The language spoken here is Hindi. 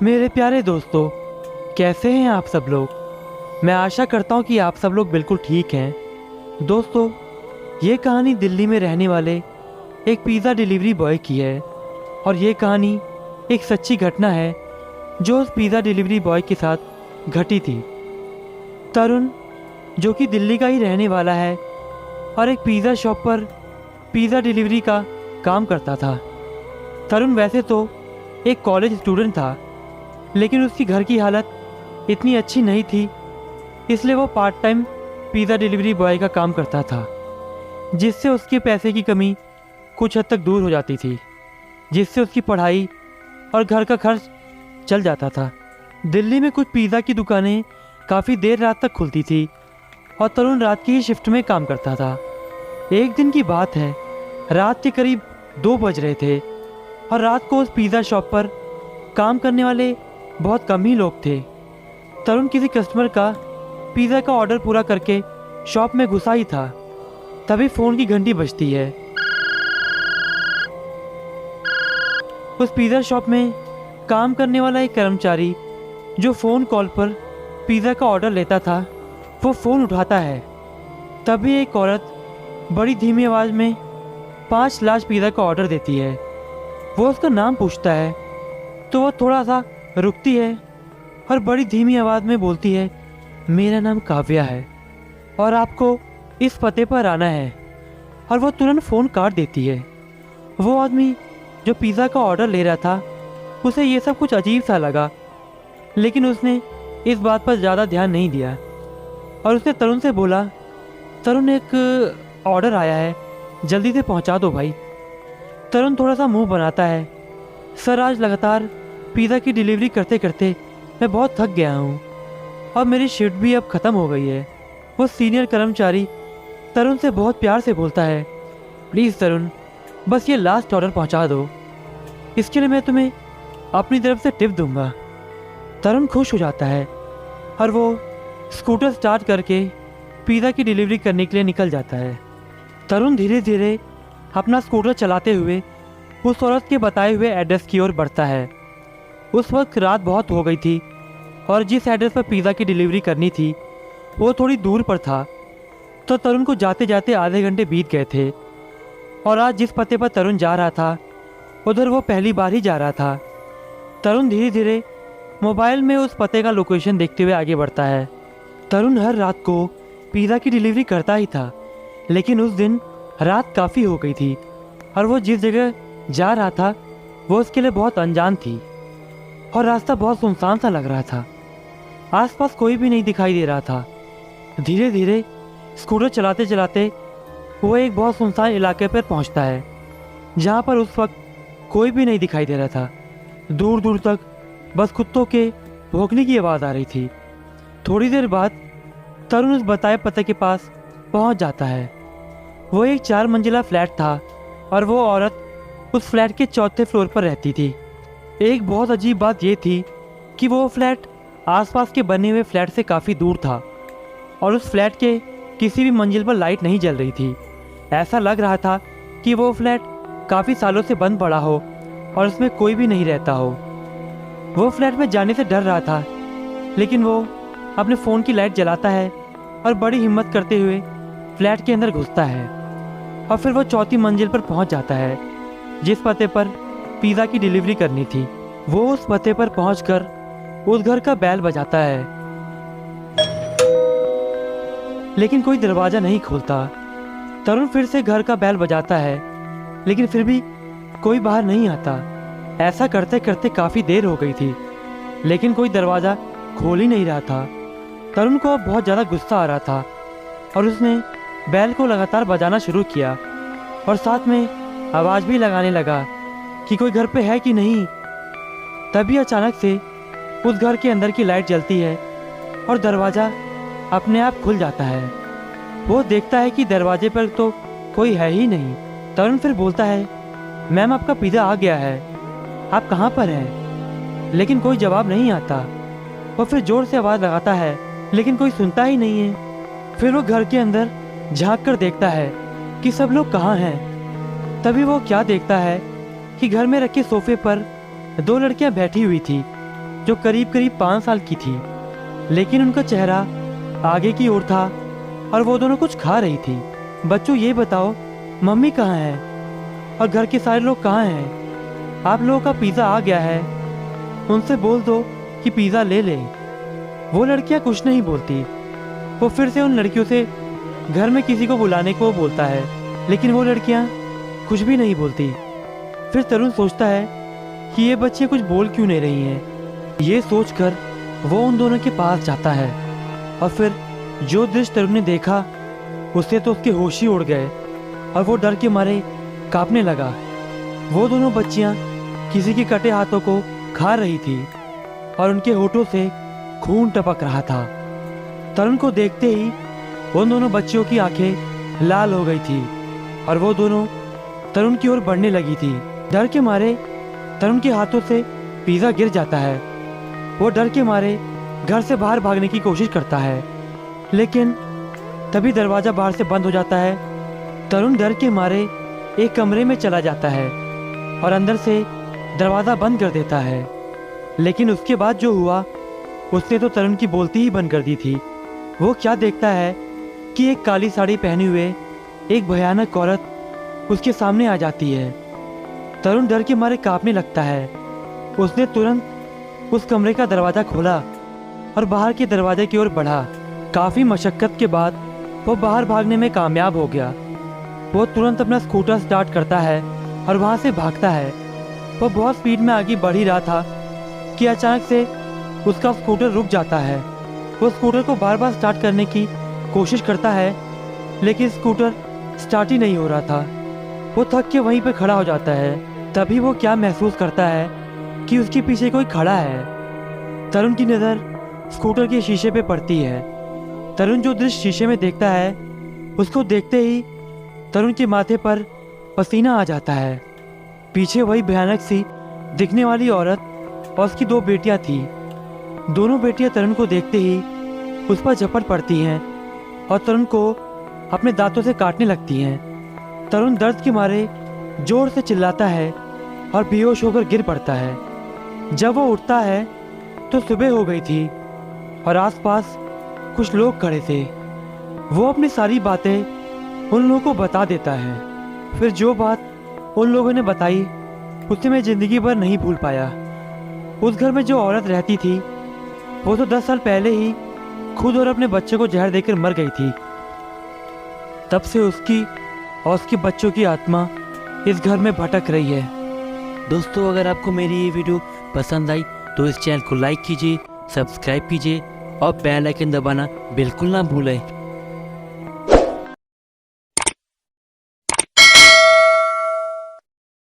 मेरे प्यारे दोस्तों, कैसे हैं आप सब लोग। मैं आशा करता हूं कि आप सब लोग बिल्कुल ठीक हैं। दोस्तों, ये कहानी दिल्ली में रहने वाले एक पिज़्ज़ा डिलीवरी बॉय की है और ये कहानी एक सच्ची घटना है जो उस पिज़्ज़ा डिलीवरी बॉय के साथ घटी थी। तरुण, जो कि दिल्ली का ही रहने वाला है और एक पिज़्ज़ा शॉप पर पिज़्ज़ा डिलीवरी का काम करता था। तरुण वैसे तो एक कॉलेज स्टूडेंट था, लेकिन उसकी घर की हालत इतनी अच्छी नहीं थी, इसलिए वो part time pizza delivery boy का काम करता था, जिससे उसके पैसे की कमी कुछ हद तक दूर हो जाती थी, जिससे उसकी पढ़ाई और घर का खर्च चल जाता था। दिल्ली में कुछ पिज़्ज़ा की दुकानें काफ़ी देर रात तक खुलती थी और तरुण रात की ही शिफ्ट में काम करता था। एक दिन की बात है, रात के करीब 2 बज रहे थे और रात को उस पिज़्ज़ा शॉप पर काम करने वाले बहुत कम ही लोग थे। तरुण किसी कस्टमर का पिज़्ज़ा का ऑर्डर पूरा करके शॉप में घुसा ही था, तभी फ़ोन की घंटी बजती है। उस पिज़्ज़ा शॉप में काम करने वाला एक कर्मचारी जो फ़ोन कॉल पर पिज़्ज़ा का ऑर्डर लेता था, वो फ़ोन उठाता है। तभी एक औरत बड़ी धीमी आवाज़ में 5 लार्ज पिज़्ज़ा का ऑर्डर देती है। वो उसका नाम पूछता है तो वो थोड़ा सा रुकती है और बड़ी धीमी आवाज़ में बोलती है, मेरा नाम काव्या है और आपको इस पते पर आना है। और वो तुरंत फ़ोन काट देती है। वो आदमी जो पिज़्ज़ा का ऑर्डर ले रहा था, उसे ये सब कुछ अजीब सा लगा, लेकिन उसने इस बात पर ज़्यादा ध्यान नहीं दिया और उसने तरुण से बोला, तरुण एक ऑर्डर आया है, जल्दी से पहुंचा दो भाई। तरुण थोड़ा सा मुंह बनाता है, सर आज लगातार पिज़्ज़ा की डिलीवरी करते करते मैं बहुत थक गया हूँ और मेरी शिफ्ट भी अब ख़त्म हो गई है। वो सीनियर कर्मचारी तरुण से बहुत प्यार से बोलता है, प्लीज़ तरुण, बस ये लास्ट ऑर्डर पहुँचा दो, इसके लिए मैं तुम्हें अपनी तरफ से टिप दूंगा। तरुण खुश हो जाता है और वो स्कूटर स्टार्ट करके पिज़्ज़ा की डिलीवरी करने के लिए निकल जाता है। तरुण धीरे धीरे अपना स्कूटर चलाते हुए उस औरत के बताए हुए एड्रेस की ओर बढ़ता है। उस वक्त रात बहुत हो गई थी और जिस एड्रेस पर पिज़्ज़ा की डिलीवरी करनी थी वो थोड़ी दूर पर था, तो तरुण को जाते जाते आधे घंटे बीत गए थे और आज जिस पते पर तरुण जा रहा था उधर वो पहली बार ही जा रहा था। तरुण धीरे धीरे मोबाइल में उस पते का लोकेशन देखते हुए आगे बढ़ता है। तरुण हर रात को पिज़्ज़ा की डिलीवरी करता ही था, लेकिन उस दिन रात काफ़ी हो गई थी और वो जिस जगह जा रहा था वो उसके लिए बहुत अनजान थी और रास्ता बहुत सुनसान सा लग रहा था। आसपास कोई भी नहीं दिखाई दे रहा था। धीरे धीरे स्कूटर चलाते चलाते वो एक बहुत सुनसान इलाके पर पहुंचता है, जहां पर उस वक्त कोई भी नहीं दिखाई दे रहा था। दूर दूर तक बस कुत्तों के भौंकने की आवाज़ आ रही थी। थोड़ी देर बाद तरुण उस बताए पते के पास पहुंच जाता है। वो एक 4 मंजिला फ्लैट था और वो औरत उस फ्लैट के 4थे फ्लोर पर रहती थी। एक बहुत अजीब बात ये थी कि वो फ्लैट आसपास के बने हुए फ्लैट से काफ़ी दूर था और उस फ्लैट के किसी भी मंजिल पर लाइट नहीं जल रही थी। ऐसा लग रहा था कि वो फ्लैट काफ़ी सालों से बंद पड़ा हो और उसमें कोई भी नहीं रहता हो। वो फ्लैट में जाने से डर रहा था, लेकिन वो अपने फ़ोन की लाइट जलाता है और बड़ी हिम्मत करते हुए फ्लैट के अंदर घुसता है और फिर वो 4थी मंजिल पर पहुंच जाता है जिस पते पर पिज़्ज़ा की डिलीवरी करनी थी। वो उस पते पर पहुंचकर उस घर का बेल बजाता है, लेकिन कोई दरवाज़ा नहीं खोलता। तरुण फिर से घर का बेल बजाता है, लेकिन फिर भी कोई बाहर नहीं आता। ऐसा करते करते काफ़ी देर हो गई थी, लेकिन कोई दरवाज़ा खोल ही नहीं रहा था। तरुण को अब बहुत ज़्यादा गुस्सा आ रहा था और उसने बेल को लगातार बजाना शुरू किया और साथ में आवाज़ भी लगाने लगा कि कोई घर पे है कि नहीं। तभी अचानक से उस घर के अंदर की लाइट जलती है और दरवाज़ा अपने आप खुल जाता है। वो देखता है कि दरवाजे पर तो कोई है ही नहीं। तरुण फिर बोलता है, मैम आपका पिज़्ज़ा आ गया है, आप कहाँ पर हैं? लेकिन कोई जवाब नहीं आता। वो फिर ज़ोर से आवाज़ लगाता है, लेकिन कोई सुनता ही नहीं है। फिर वो घर के अंदर झांक कर देखता है कि सब लोग कहाँ हैं। तभी वो क्या देखता है कि घर में रखे सोफे पर 2 लड़कियां बैठी हुई थी जो करीब करीब 5 साल की थी, लेकिन उनका चेहरा आगे की ओर था और वो दोनों कुछ खा रही थी। बच्चों, ये बताओ मम्मी कहाँ है और घर के सारे लोग कहाँ हैं? आप लोगों का पिज़्ज़ा आ गया है, उनसे बोल दो कि पिज़्ज़ा ले ले। वो लड़कियां कुछ नहीं बोलती। वो फिर से उन लड़कियों से घर में किसी को बुलाने को बोलता है, लेकिन वो लड़कियां कुछ भी नहीं बोलती। फिर तरुण सोचता है कि ये बच्चे कुछ बोल क्यों नहीं रही हैं। ये सोचकर वो उन दोनों के पास जाता है और फिर जो दृश्य तरुण ने देखा उससे तो उसके होश ही उड़ गए और वो डर के मारे कांपने लगा। वो दोनों बच्चियां किसी के कटे हाथों को खा रही थी और उनके होठों से खून टपक रहा था। तरुण को देखते ही उन दोनों बच्चियों की आंखें लाल हो गई थी और वो दोनों तरुण की ओर बढ़ने लगी थी। डर के मारे तरुण के हाथों से पिज़्ज़ा गिर जाता है। वो डर के मारे घर से बाहर भागने की कोशिश करता है, लेकिन तभी दरवाज़ा बाहर से बंद हो जाता है। तरुण डर के मारे एक कमरे में चला जाता है और अंदर से दरवाज़ा बंद कर देता है। लेकिन उसके बाद जो हुआ उसने तो तरुण की बोलती ही बंद कर दी थी। वो क्या देखता है कि एक काली साड़ी पहने हुए एक भयानक औरत उसके सामने आ जाती है। तरुण डर के मारे कांपने लगता है। उसने तुरंत उस कमरे का दरवाज़ा खोला और बाहर के दरवाजे की ओर बढ़ा। काफ़ी मशक्क़त के बाद वो बाहर भागने में कामयाब हो गया। वो तुरंत अपना स्कूटर स्टार्ट करता है और वहाँ से भागता है। वो बहुत स्पीड में आगे बढ़ ही रहा था कि अचानक से उसका स्कूटर रुक जाता है। वो स्कूटर को बार बार स्टार्ट करने की कोशिश करता है, लेकिन स्कूटर स्टार्ट ही नहीं हो रहा था। वो थक के वहीं पर खड़ा हो जाता है। तभी वो क्या महसूस करता है कि उसके पीछे कोई खड़ा है। तरुण की नज़र स्कूटर के शीशे पे पड़ती है। तरुण जो दृश्य शीशे में देखता है उसको देखते ही तरुण के माथे पर पसीना आ जाता है। पीछे वही भयानक सी दिखने वाली औरत और उसकी 2 बेटियां थी। दोनों बेटियां तरुण को देखते ही उस पर झपट पड़ती हैं और तरुण को अपने दांतों से काटने लगती हैं। तरुण दर्द के मारे जोर से चिल्लाता है और बेहोश होकर गिर पड़ता है। जब वो उठता है तो सुबह हो गई थी और आसपास कुछ लोग खड़े थे। वो अपनी सारी बातें उन लोगों को बता देता है। फिर जो बात उन लोगों ने बताई उसे मैं ज़िंदगी भर नहीं भूल पाया। उस घर में जो औरत रहती थी वो तो 10 साल पहले ही खुद और अपने बच्चे को जहर देकर मर गई थी। तब से उसकी और उसके बच्चों की आत्मा इस घर में भटक रही है। दोस्तों, अगर आपको मेरी ये वीडियो पसंद आई तो इस चैनल को लाइक कीजिए, सब्सक्राइब कीजिए और बेल आइकन दबाना बिल्कुल ना भूलें।